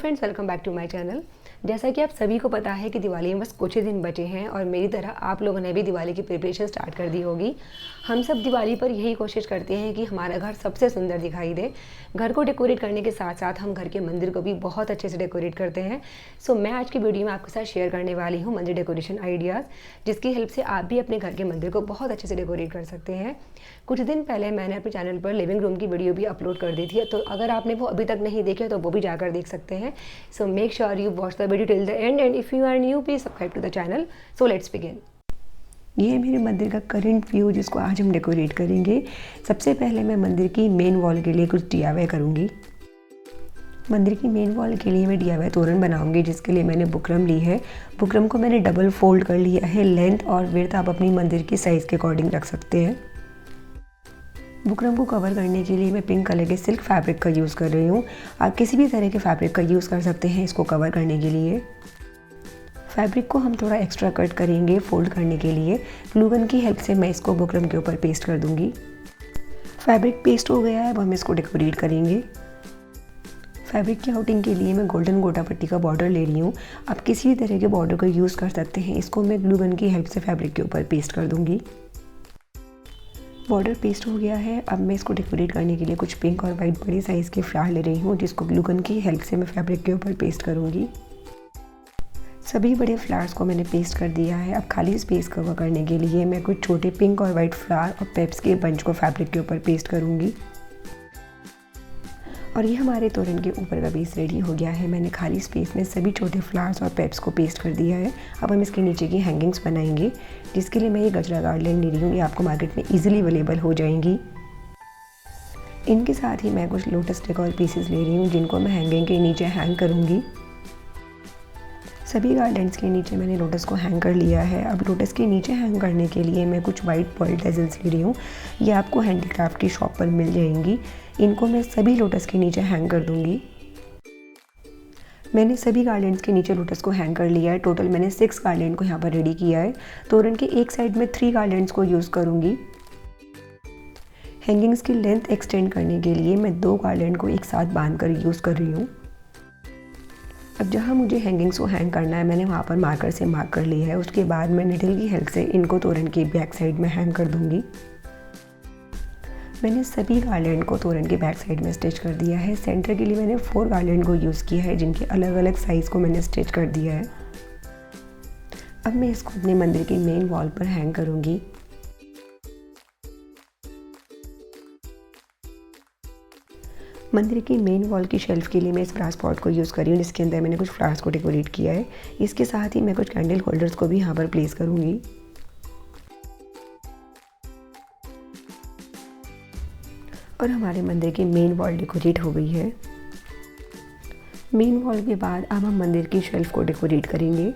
Friends, welcome back to my channel. जैसा कि आप सभी को पता है कि दिवाली में बस कुछ ही दिन बचे हैं और मेरी तरह आप लोगों ने भी दिवाली की प्रिपरेशन स्टार्ट कर दी होगी। हम सब दिवाली पर यही कोशिश करते हैं कि हमारा घर सबसे सुंदर दिखाई दे। घर को डेकोरेट करने के साथ साथ हम घर के मंदिर को भी बहुत अच्छे से डेकोरेट करते हैं। सो मैं आज की वीडियो में आपके साथ शेयर करने वाली हूँ मंदिर डेकोरेशन आइडियाज़, जिसकी हेल्प से आप भी अपने घर के मंदिर को बहुत अच्छे से डेकोरेट कर सकते हैं। कुछ दिन पहले मैंने अपने चैनल पर लिविंग रूम की वीडियो भी अपलोड कर दी थी, तो अगर आपने वो अभी तक नहीं देखी तो वो भी जाकर देख सकते हैं। So make sure you watch the video till the end and if you are new please subscribe to the channel. So let's begin. ये है मेरे मंदिर का करंट व्यू जिसको आज हम डेकोरेट करेंगे। सबसे पहले मैं मंदिर की मेन वॉल के लिए कुछ DIY करूँगी। मंदिर की मेन वॉल के लिए मैं DIY तोरण बनाऊंगी, जिसके लिए मैंने बुकरम ली है। बुकरम को मैंने डबल फोल्ड कर लिया है। लेंथ और विड्थ आप अपनी मंदिर की साइज़ के अकॉर्डिंग रख सकते हैं। बुकरम को कवर करने के लिए मैं पिंक कलर के सिल्क फैब्रिक का यूज़ कर रही हूँ। आप किसी भी तरह के फैब्रिक का यूज़ कर सकते हैं इसको कवर करने के लिए। फैब्रिक को हम थोड़ा एक्स्ट्रा कट करेंगे फोल्ड करने के लिए। ग्लू गन की हेल्प से मैं इसको बुकरम के ऊपर पेस्ट कर दूँगी। फैब्रिक पेस्ट हो गया है, अब हम इसको डेकोरेट करेंगे। फैब्रिक की आउटिंग के लिए मैं गोल्डन गोटा पट्टी का बॉर्डर ले रही हूँ। आप किसी भी तरह के बॉर्डर का यूज़ कर सकते हैं। इसको मैं ग्लू गन की हेल्प से फैब्रिक के ऊपर पेस्ट कर दूँगी। बॉर्डर पेस्ट हो गया है। अब मैं इसको डेकोरेट करने के लिए कुछ पिंक और वाइट बड़े साइज़ के फ्लावर ले रही हूँ, जिसको ग्लू गन की हेल्प से मैं फैब्रिक के ऊपर पेस्ट करूँगी। सभी बड़े फ्लावर्स को मैंने पेस्ट कर दिया है। अब खाली स्पेस कवर करने के लिए मैं कुछ छोटे पिंक और वाइट फ्लावर और पेप्स के बंच को फैब्रिक के ऊपर पेस्ट करूँगी। और ये हमारे तोरण के ऊपर का बेस रेडी हो गया है। मैंने खाली स्पेस में सभी छोटे फ्लावर्स और पेप्स को पेस्ट कर दिया है। अब हम इसके नीचे की हैंगिंग्स बनाएंगे, जिसके लिए मैं ये गजरा गार्डन ले रही हूँ। ये आपको मार्केट में इजीली अवेलेबल हो जाएंगी। इनके साथ ही मैं कुछ लोटस डेकोर पीसेस ले रही हूँ, जिनको मैं हैंगिंग के नीचे हैंग करूँगी। सभी गार्डन्स के नीचे मैंने लोटस को हैंग कर लिया है। अब लोटस के नीचे हैंग करने के लिए मैं कुछ वाइट बॉइल्ड टेजल्स ले रही हूँ। ये आपको हैंडीक्राफ्ट की शॉप पर मिल जाएंगी। इनको मैं सभी लोटस के नीचे हैंग कर दूँगी। मैंने सभी गार्डन्स के नीचे लोटस को हैंग कर लिया है। टोटल मैंने 6 गार्डन को यहाँ पर रेडी किया है। तोरण के एक साइड में 3 गार्डन्स को यूज़ करूँगी। हैंगिंग्स की लेंथ एक्सटेंड करने के लिए मैं 2 गार्डन को एक साथ बांध कर यूज़ कर रही हूँ। अब जहाँ मुझे हैंगिंग्स को हैंग करना है, मैंने वहाँ पर मार्कर से मार्क कर लिया है। उसके बाद मैं निडल की हेल्प से इनको तोरण की बैक साइड में हैंग कर दूँगी। मैंने सभी गार्लैंड को तोरण के बैक साइड में स्टिच कर दिया है। सेंटर के लिए मैंने 4 गार्लैंड को यूज़ किया है, जिनके अलग अलग साइज़ को मैंने स्टिच कर दिया है। अब मैं इसको अपने मंदिर की मेन वॉल पर हैंग करूँगी। मंदिर की मेन वॉल की शेल्फ के लिए मैं इस फ्लावर पॉट को यूज़ कर रही हूँ, जिसके अंदर मैंने कुछ फ्लावर्स को डेकोरेट किया है। इसके साथ ही मैं कुछ कैंडल होल्डर्स को भी यहाँ पर प्लेस करूँगी। और हमारे मंदिर की मेन वॉल डेकोरेट हो गई है। मेन वॉल के बाद अब हम मंदिर की शेल्फ को डेकोरेट करेंगे।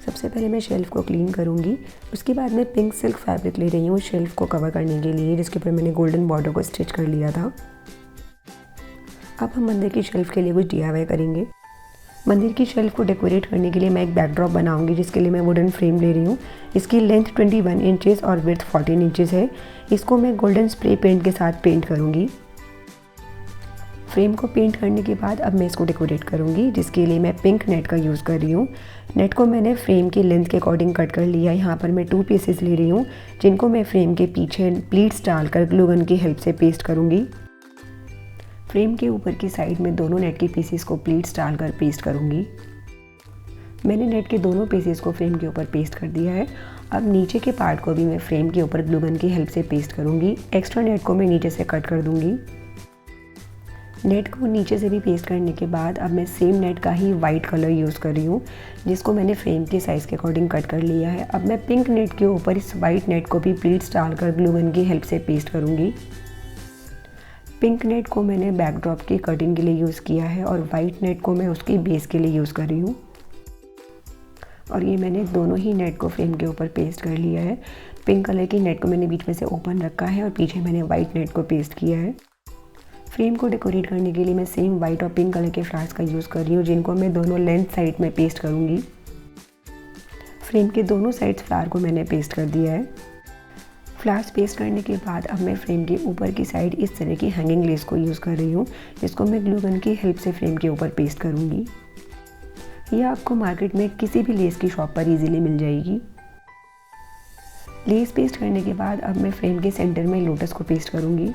सबसे पहले मैं शेल्फ को क्लीन करूँगी। उसके बाद मैं पिंक सिल्क फैब्रिक ले रही हूँ शेल्फ को कवर करने के लिए, जिसके ऊपर मैंने गोल्डन बॉर्डर को स्टिच कर लिया था। अब हम मंदिर की शेल्फ के लिए कुछ DIY करेंगे। मंदिर की शेल्फ को डेकोरेट करने के लिए मैं एक बैकड्रॉप बनाऊंगी, जिसके लिए मैं वुडन फ्रेम ले रही हूँ। इसकी लेंथ 21 इंचेस और विड्थ 14 इंचेस है। इसको मैं गोल्डन स्प्रे पेंट के साथ पेंट करूँगी। फ्रेम को पेंट करने के बाद अब मैं इसको डेकोरेट करूँगी, जिसके लिए मैं पिंक नेट का यूज़ कर रही हूँ। नेट को मैंने फ्रेम की लेंथ के अकॉर्डिंग कट कर लिया। यहाँ पर मैं 2 पीसेस ले रही हूँ, जिनको मैं फ्रेम के पीछे प्लीट्स डालकर ग्लू गन की हेल्प से पेस्ट करूँगी। फ्रेम के ऊपर की साइड में दोनों नेट के पीसेस को प्लीट्स डालकर पेस्ट करूँगी। मैंने नेट के दोनों पीसेस को फ्रेम के ऊपर पेस्ट कर दिया है। अब नीचे के पार्ट को भी मैं फ्रेम के ऊपर ग्लू गन की हेल्प से पेस्ट करूँगी। एक्स्ट्रा नेट को मैं नीचे से कट कर दूँगी। नेट को नीचे से भी पेस्ट करने के बाद अब मैं सेम नेट का ही वाइट कलर यूज़ कर रही हूँ, जिसको मैंने फ्रेम के साइज़ के अकॉर्डिंग कट कर लिया है। अब मैं पिंक नेट के ऊपर इस वाइट नेट को भी प्लीट्स डालकर ग्लू गन की हेल्प से पेस्ट करूँगी। पिंक नेट को मैंने बैकड्रॉप की कटिंग के लिए यूज़ किया है और वाइट नेट को मैं उसकी बेस के लिए यूज़ कर रही हूँ। और ये मैंने दोनों ही नेट को फ्रेम के ऊपर पेस्ट कर लिया है। पिंक कलर की नेट को मैंने बीच में से ओपन रखा है और पीछे मैंने वाइट नेट को पेस्ट किया है। फ्रेम को डेकोरेट करने के लिए मैं सेम वाइट और पिंक कलर के फ्लावर्स का यूज़ कर रही हूँ, जिनको मैं दोनों लेंथ साइड में पेस्ट करूँगी। फ्रेम के दोनों साइड्स फ्लावर को मैंने पेस्ट कर दिया है। फ्लावर्स पेस्ट करने के बाद अब मैं फ्रेम के ऊपर की साइड इस तरह की हैंगिंग लेस को यूज़ कर रही हूँ, जिसको मैं ग्लू गन की हेल्प से फ्रेम के ऊपर पेस्ट करूँगी। ये आपको मार्केट में किसी भी लेस की शॉप पर इजीली मिल जाएगी। लेस पेस्ट करने के बाद अब मैं फ्रेम के सेंटर में लोटस को पेस्ट करूँगी।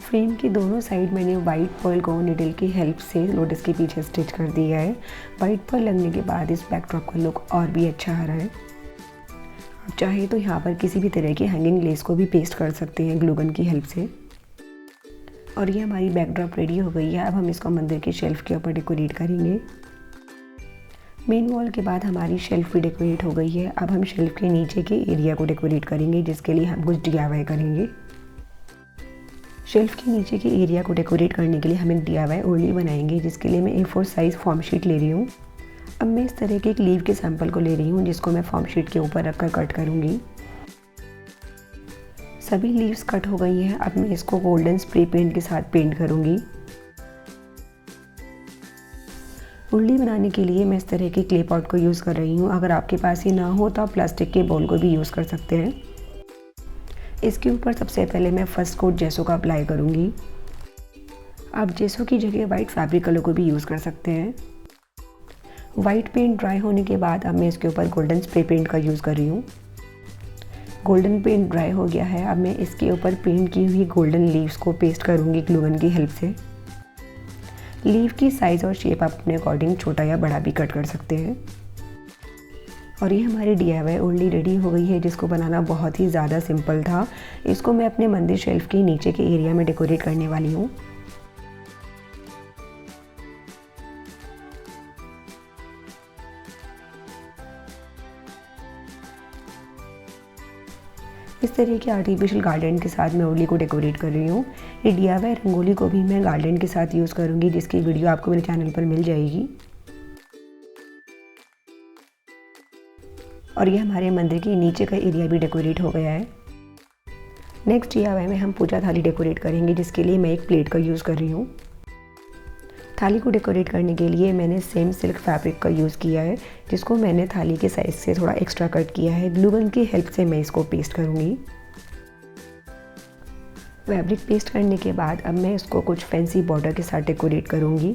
फ्रेम के दोनों साइड मैंने वाइट पर्ल को नीडल की हेल्प से लोटस के पीछे स्टिच कर दिया है। वाइट पर्ल लगने के बाद इस बैकड्रॉप का लुक और भी अच्छा आ रहा है। आप चाहे तो यहाँ पर किसी भी तरह की हैंगिंग लेस को भी पेस्ट कर सकते हैं ग्लू गन की हेल्प से। और ये हमारी बैकड्रॉप रेडी हो गई है। अब हम इसको मंदिर की शेल्फ के ऊपर डेकोरेट करेंगे। मेन वॉल के बाद हमारी शेल्फ भी डेकोरेट हो गई है। अब हम शेल्फ के नीचे के एरिया को डेकोरेट करेंगे, जिसके लिए हम कुछ DIY करेंगे। शेल्फ के नीचे के एरिया को डेकोरेट करने के लिए हम एक DIY ओढ़नी बनाएंगे, जिसके लिए मैं A4 साइज़ फॉर्म शीट ले रही हूँ। अब मैं इस तरह के एक लीव के सैंपल को ले रही हूँ, जिसको मैं फॉर्म शीट के ऊपर रखकर कट करूँगी। सभी लीव्स कट हो गई हैं। अब मैं इसको गोल्डन स्प्रे पेंट के साथ पेंट करूँगी। उर्ली बनाने के लिए मैं इस तरह के क्ले पॉट को यूज़ कर रही हूँ। अगर आपके पास ये ना हो तो आप प्लास्टिक के बाउल को भी यूज़ कर सकते हैं। इसके ऊपर सबसे पहले मैं फर्स्ट कोट जेसो का अप्लाई करूँगी। आप जेसो की जगह वाइट फैब्रिक कलर को भी यूज़ कर सकते हैं। वाइट पेंट ड्राई होने के बाद अब मैं इसके ऊपर गोल्डन स्प्रे पेंट का यूज़ कर रही हूँ। गोल्डन पेंट ड्राई हो गया है। अब मैं इसके ऊपर पेंट की हुई गोल्डन लीव्स को पेस्ट करूँगी ग्लू गन की हेल्प से। लीव की साइज़ और शेप आप अपने अकॉर्डिंग छोटा या बड़ा भी कट कर सकते हैं। और ये हमारी DIY ओढ़नी रेडी हो गई है, जिसको बनाना बहुत ही ज़्यादा सिंपल था। इसको मैं अपने मंदिर शेल्फ के नीचे के एरिया में डेकोरेट करने वाली हूँ। इस तरह के आर्टिफिशियल गार्डन के साथ मैं ओढ़नी को डेकोरेट कर रही हूँ। ये DIY रंगोली को भी मैं गार्डन के साथ यूज़ करूँगी, जिसकी वीडियो आपको मेरे चैनल पर मिल जाएगी। और ये हमारे मंदिर के नीचे का एरिया भी डेकोरेट हो गया है। नेक्स्ट DIY में हम पूजा थाली डेकोरेट करेंगे, जिसके लिए मैं एक प्लेट का यूज़ कर रही हूँ। थाली को डेकोरेट करने के लिए मैंने सेम सिल्क फैब्रिक का यूज़ किया है, जिसको मैंने थाली के साइज़ से थोड़ा एक्स्ट्रा कट किया है। ग्लू गन की हेल्प से मैं इसको पेस्ट करूँगी। फैब्रिक पेस्ट करने के बाद अब मैं इसको कुछ फैंसी बॉर्डर के साथ डेकोरेट करूँगी।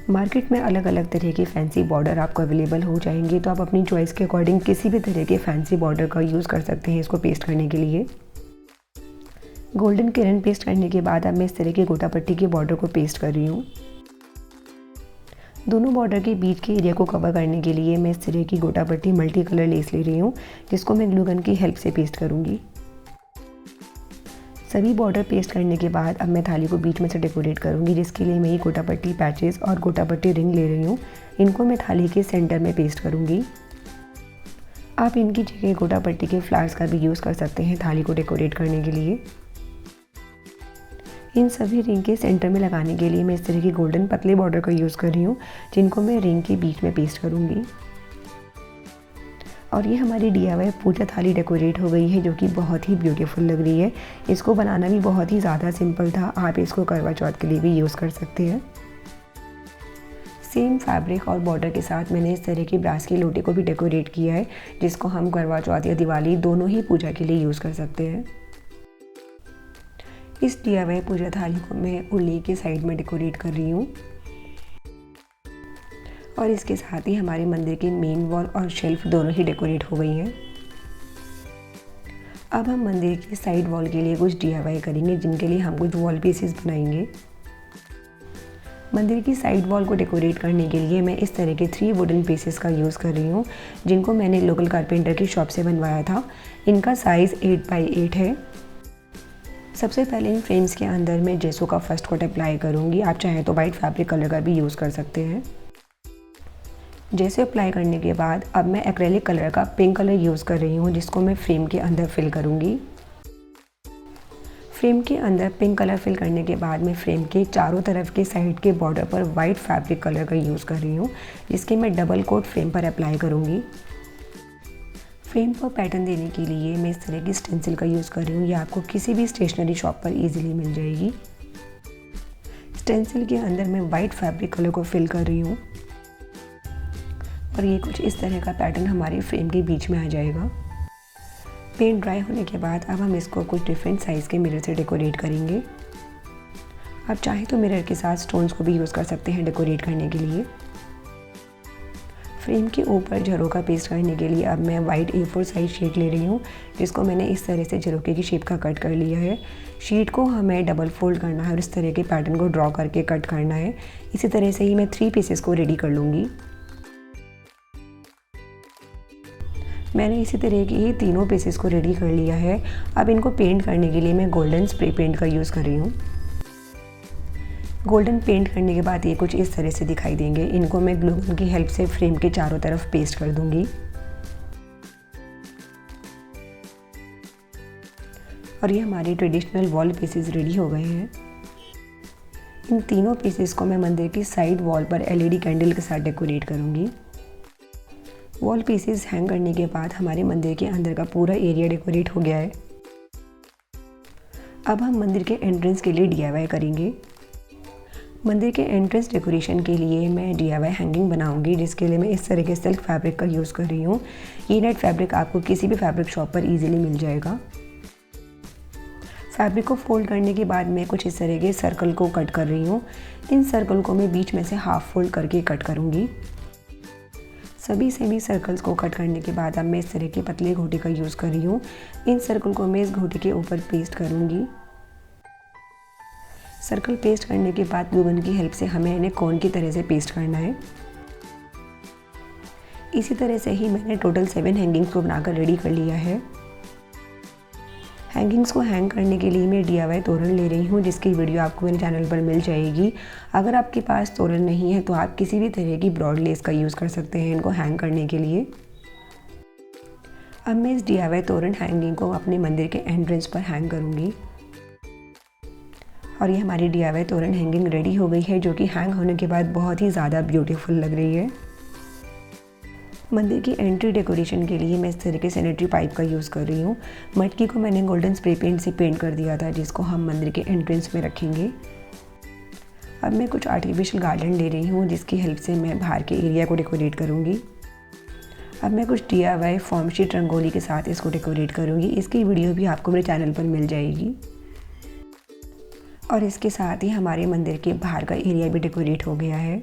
मार्केट में अलग अलग तरह के फैंसी बॉर्डर आपको अवेलेबल हो जाएंगे, तो आप अपनी चॉइस के अकॉर्डिंग किसी भी तरह के फैंसी बॉर्डर का यूज़ कर सकते हैं इसको पेस्ट करने के लिए। गोल्डन किरण पेस्ट करने के बाद अब मैं इस तरह के गोटा पट्टी के बॉर्डर को पेस्ट कर रही हूँ। दोनों बॉर्डर के बीच के एरिया को कवर करने के लिए मैं इस तरह की गोटा पट्टी मल्टी कलर लेस ले रही हूँ, जिसको मैं ग्लू गन की हेल्प से पेस्ट करूँगी। सभी बॉर्डर पेस्ट करने के बाद अब मैं थाली को बीच में से डेकोरेट करूँगी, जिसके लिए मैं ये गोटा पट्टी पैचेस और गोटा पट्टी रिंग ले रही हूँ। इनको मैं थाली के सेंटर में पेस्ट करूँगी। आप इनकी जगह गोटा पट्टी के फ्लावर्स का भी यूज़ कर सकते हैं थाली को डेकोरेट करने के लिए। इन सभी रिंग के सेंटर में लगाने के लिए मैं इस तरह की गोल्डन पतले बॉर्डर का यूज़ कर रही हूँ, जिनको मैं रिंग के बीच में पेस्ट करूँगी। और ये हमारी DIY पूजा थाली डेकोरेट हो गई है, जो कि बहुत ही ब्यूटीफुल लग रही है। इसको बनाना भी बहुत ही ज़्यादा सिंपल था। आप इसको करवा चौथ के लिए भी यूज़ कर सकते हैं। सेम फैब्रिक और बॉर्डर के साथ मैंने इस तरह की ब्रास की लोटी को भी डेकोरेट किया है, जिसको हम करवा चौथ या दिवाली दोनों ही पूजा के लिए यूज़ कर सकते हैं। इस DIY पूजा थाली को मैं उर्ली के साइड में डेकोरेट कर रही हूँ। और इसके साथ ही हमारे मंदिर की मेन वॉल और शेल्फ दोनों ही डेकोरेट हो गई हैं। अब हम मंदिर की साइड वॉल के लिए कुछ DIY करेंगे, जिनके लिए हम कुछ वॉल पीसेस बनाएंगे। मंदिर की साइड वॉल को डेकोरेट करने के लिए मैं इस तरह के 3 वुडन पीसेस का यूज़ कर रही हूँ, जिनको मैंने लोकल कारपेंटर की शॉप से बनवाया था। इनका साइज़ 8x8 है। सबसे पहले इन फ्रेम्स के अंदर मैं जेसो का फर्स्ट कोट अप्लाई करूँगी। आप चाहें तो वाइट फैब्रिक कलर का भी यूज़ कर सकते हैं। जेसो अप्लाई करने के बाद अब मैं एक्रेलिक कलर का पिंक कलर यूज़ कर रही हूँ, जिसको मैं फ्रेम के अंदर फिल करूँगी। फ्रेम के अंदर पिंक कलर फिल करने के बाद मैं फ्रेम के चारों तरफ के साइड के बॉर्डर पर वाइट फैब्रिक कलर का यूज़ कर रही हूँ, जिसके मैं डबल कोट फ्रेम पर अप्लाई करूँगी। फ्रेम पर पैटर्न देने के लिए मैं इस तरह की स्टेंसिल का यूज़ कर रही हूँ। ये आपको किसी भी स्टेशनरी शॉप पर इजीली मिल जाएगी। स्टेंसिल के अंदर मैं वाइट फैब्रिक कलर को फिल कर रही हूँ और ये कुछ इस तरह का पैटर्न हमारे फ्रेम के बीच में आ जाएगा। पेंट ड्राई होने के बाद अब हम इसको कुछ डिफरेंट साइज़ के मिरर से डेकोरेट करेंगे। आप चाहे तो मिरर के साथ स्टोन्स को भी यूज़ कर सकते हैं डेकोरेट करने के लिए। फ्रेम के ऊपर झरोका पेस्ट करने के लिए अब मैं वाइट A4 साइज शीट ले रही हूँ, जिसको मैंने इस तरह से झरोके की शेप का कट कर लिया है। शीट को हमें डबल फोल्ड करना है और इस तरह के पैटर्न को ड्रॉ करके कट करना है। इसी तरह से ही मैं 3 पीसेस को रेडी कर लूँगी। मैंने इसी तरह के ये तीनों पीसेस को रेडी कर लिया है। अब इनको पेंट करने के लिए मैं गोल्डन स्प्रे पेंट का यूज़ कर रही हूँ। गोल्डन पेंट करने के बाद ये कुछ इस तरह से दिखाई देंगे। इनको मैं ग्लू गन की हेल्प से फ्रेम के चारों तरफ पेस्ट कर दूंगी। और ये हमारे ट्रेडिशनल वॉल पीसेस रेडी हो गए हैं। इन तीनों पीसेस को मैं मंदिर की साइड वॉल पर LED कैंडल के साथ डेकोरेट करूंगी। वॉल पीसेस हैंग करने के बाद हमारे मंदिर के अंदर का पूरा एरिया डेकोरेट हो गया है। अब हम मंदिर के एंट्रेंस के लिए DIY करेंगे। मंदिर के एंट्रेंस डेकोरेशन के लिए मैं DIY हैंगिंग बनाऊंगी, जिसके लिए मैं इस तरह के सिल्क फैब्रिक का यूज़ कर रही हूँ। ये नेट फैब्रिक आपको किसी भी फैब्रिक शॉप पर इजीली मिल जाएगा। फैब्रिक को फोल्ड करने के बाद मैं कुछ इस तरह के सर्कल को कट कर रही हूँ। इन सर्कल को मैं बीच में से हाफ फोल्ड करके कट करूँगी। सभी सेमी सर्कल्स को कट करने के बाद अब मैं इस तरह की पतली घोटी का यूज़ कर रही हूँ। इन सर्कल को मैं इस घोटी के ऊपर पेस्ट करूँगी। सर्कल पेस्ट करने के बाद ग्लू गन की हेल्प से हमें इन्हें कोन की तरह से पेस्ट करना है। इसी तरह से ही मैंने टोटल 7 हैंगिंग्स को बनाकर रेडी कर लिया है। हैंगिंग्स को हैंग करने के लिए मैं DIY तोरण ले रही हूँ, जिसकी वीडियो आपको मेरे चैनल पर मिल जाएगी। अगर आपके पास तोरण नहीं है तो आप किसी भी तरह की ब्रॉड लेस का यूज़ कर सकते हैं इनको हैंग करने के लिए। अब मैं इस DIY तोरण हैंगिंग को अपने मंदिर के एंट्रेंस पर हैंग करूँगी। और ये हमारी DIY तोरण हैंगिंग रेडी हो गई है, जो कि हैंग होने के बाद बहुत ही ज़्यादा ब्यूटीफुल लग रही है। मंदिर की एंट्री डेकोरेशन के लिए मैं इस तरह के सैनिटरी पाइप का यूज़ कर रही हूँ। मटकी को मैंने गोल्डन स्प्रे पेंट से पेंट कर दिया था, जिसको हम मंदिर के एंट्रेंस में रखेंगे। अब मैं कुछ आर्टिफिशियल गार्डन ले रही हूँ, जिसकी हेल्प से मैं बाहर के एरिया को डेकोरेट करूँगी। अब मैं कुछ DIY फॉर्म शीट रंगोली के साथ इसको डेकोरेट करूँगी। इसकी वीडियो भी आपको मेरे चैनल पर मिल जाएगी। और इसके साथ ही हमारे मंदिर के बाहर का एरिया भी डेकोरेट हो गया है।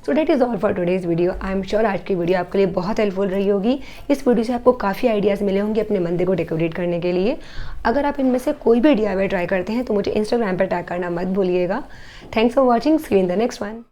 So that is all for today's video. I am sure आज की वीडियो आपके लिए बहुत हेल्पफुल रही होगी। इस वीडियो से आपको काफ़ी आइडियाज़ मिले होंगे अपने मंदिर को डेकोरेट करने के लिए। अगर आप इनमें से कोई भी DIY ट्राई करते हैं तो मुझे इंस्टाग्राम पर टैग करना मत भूलिएगा। Thanks for watching, see you in the next one.